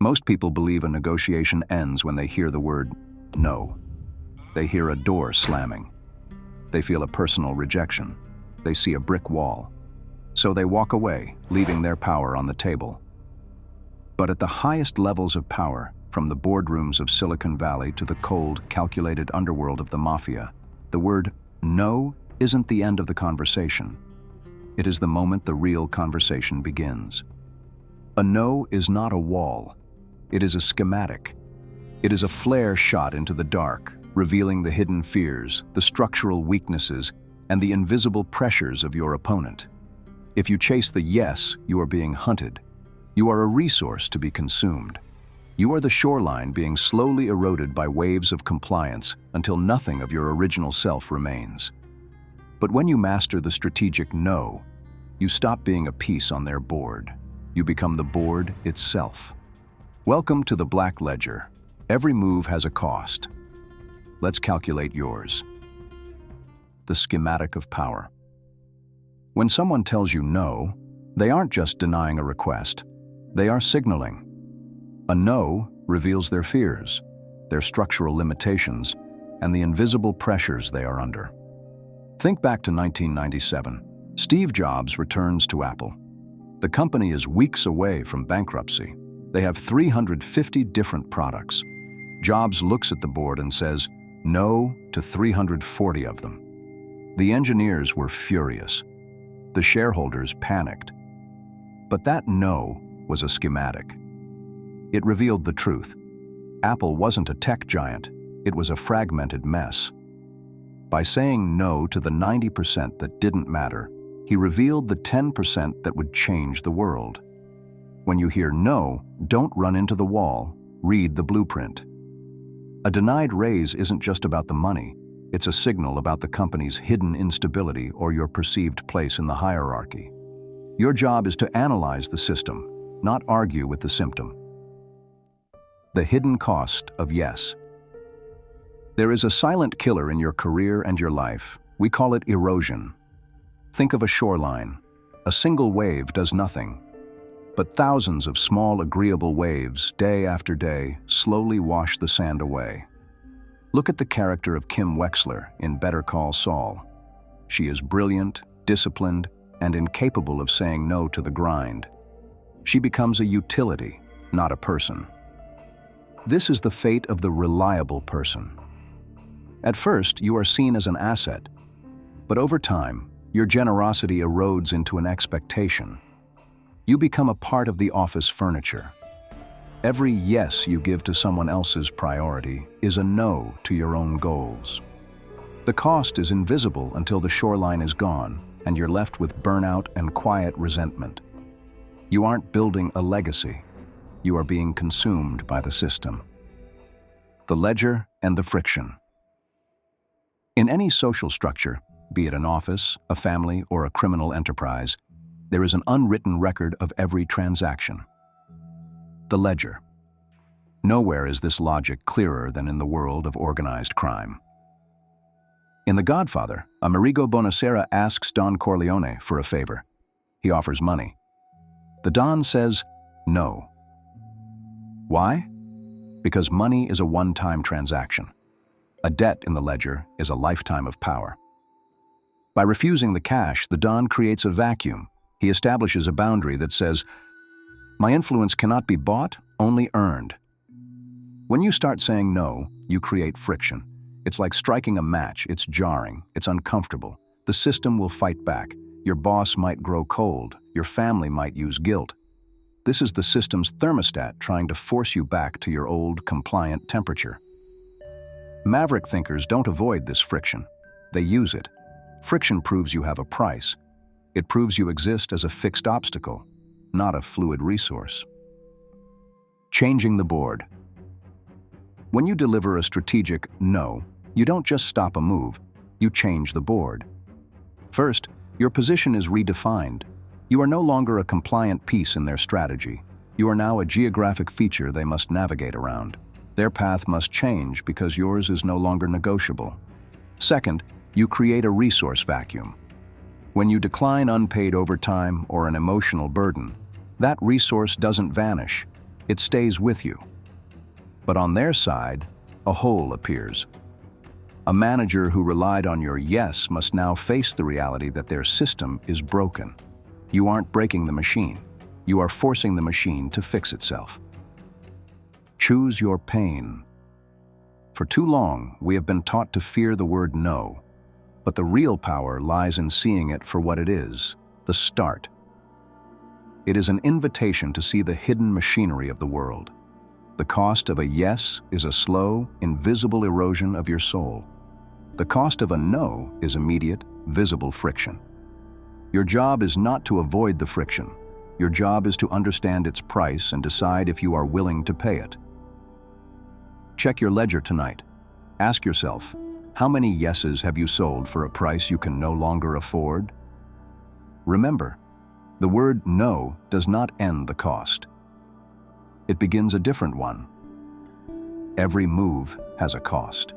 Most people believe a negotiation ends when they hear the word no. They hear a door slamming. They feel a personal rejection. They see a brick wall. So they walk away, leaving their power on the table. But at the highest levels of power, from the boardrooms of Silicon Valley to the cold, calculated underworld of the Mafia, the word no isn't the end of the conversation. It is the moment the real conversation begins. A no is not a wall. It is a schematic. It is a flare shot into the dark, revealing the hidden fears, the structural weaknesses, and the invisible pressures of your opponent. If you chase the yes, you are being hunted. You are a resource to be consumed. You are the shoreline being slowly eroded by waves of compliance until nothing of your original self remains. But when you master the strategic no, you stop being a piece on their board. You become the board itself. Welcome to the Black Ledger. Every move has a cost. Let's calculate yours. The schematic of power. When someone tells you no, they aren't just denying a request. They are signaling. A no reveals their fears, their structural limitations, and the invisible pressures they are under. Think back to 1997. Steve Jobs returns to Apple. The company is weeks away from bankruptcy. They have 350 different products. Jobs looks at the board and says no to 340 of them. The engineers were furious. The shareholders panicked. But that no was a schematic. It revealed the truth. Apple wasn't a tech giant. It was a fragmented mess. By saying no to the 90% that didn't matter, he revealed the 10% that would change the world. When you hear no, don't run into the wall. Read the blueprint. A denied raise isn't just about the money. It's a signal about the company's hidden instability or your perceived place in the hierarchy. Your job is to analyze the system, not argue with the symptom. The hidden cost of yes. There is a silent killer in your career and your life. We call it erosion. Think of a shoreline. A single wave does nothing, but thousands of small, agreeable waves, day after day, slowly wash the sand away. Look at the character of Kim Wexler in Better Call Saul. She is brilliant, disciplined, and incapable of saying no to the grind. She becomes a utility, not a person. This is the fate of the reliable person. At first, you are seen as an asset, but over time, your generosity erodes into an expectation. You become a part of the office furniture. Every yes you give to someone else's priority is a no to your own goals. The cost is invisible until the shoreline is gone and you're left with burnout and quiet resentment. You aren't building a legacy. You are being consumed by the system. The ledger and the friction. In any social structure, be it an office, a family, or a criminal enterprise, there is an unwritten record of every transaction. The ledger. Nowhere is this logic clearer than in the world of organized crime. In The Godfather, Amerigo Bonacera asks Don Corleone for a favor. He offers money. The Don says no. Why? Because money is a one-time transaction. A debt in the ledger is a lifetime of power. By refusing the cash, the Don creates a vacuum. He establishes a boundary that says, "My influence cannot be bought, only earned." When you start saying no, you create friction. It's like striking a match. It's jarring. It's uncomfortable. The system will fight back. Your boss might grow cold. Your family might use guilt. This is the system's thermostat trying to force you back to your old, compliant temperature. Maverick thinkers don't avoid this friction. They use it. Friction proves you have a price. It proves you exist as a fixed obstacle, not a fluid resource. Changing the board. When you deliver a strategic no, you don't just stop a move, you change the board. First, your position is redefined. You are no longer a compliant piece in their strategy. You are now a geographic feature they must navigate around. Their path must change because yours is no longer negotiable. Second, you create a resource vacuum. When you decline unpaid overtime or an emotional burden, that resource doesn't vanish. It stays with you. But on their side, a hole appears. A manager who relied on your yes must now face the reality that their system is broken. You aren't breaking the machine. You are forcing the machine to fix itself. Choose your pain. For too long, we have been taught to fear the word no, but the real power lies in seeing it for what it is, the start. It is an invitation to see the hidden machinery of the world. The cost of a yes is a slow, invisible erosion of your soul. The cost of a no is immediate, visible friction. Your job is not to avoid the friction. Your job is to understand its price and decide if you are willing to pay it. Check your ledger tonight. Ask yourself, how many yeses have you sold for a price you can no longer afford? Remember, the word no does not end the cost. It begins a different one. Every move has a cost.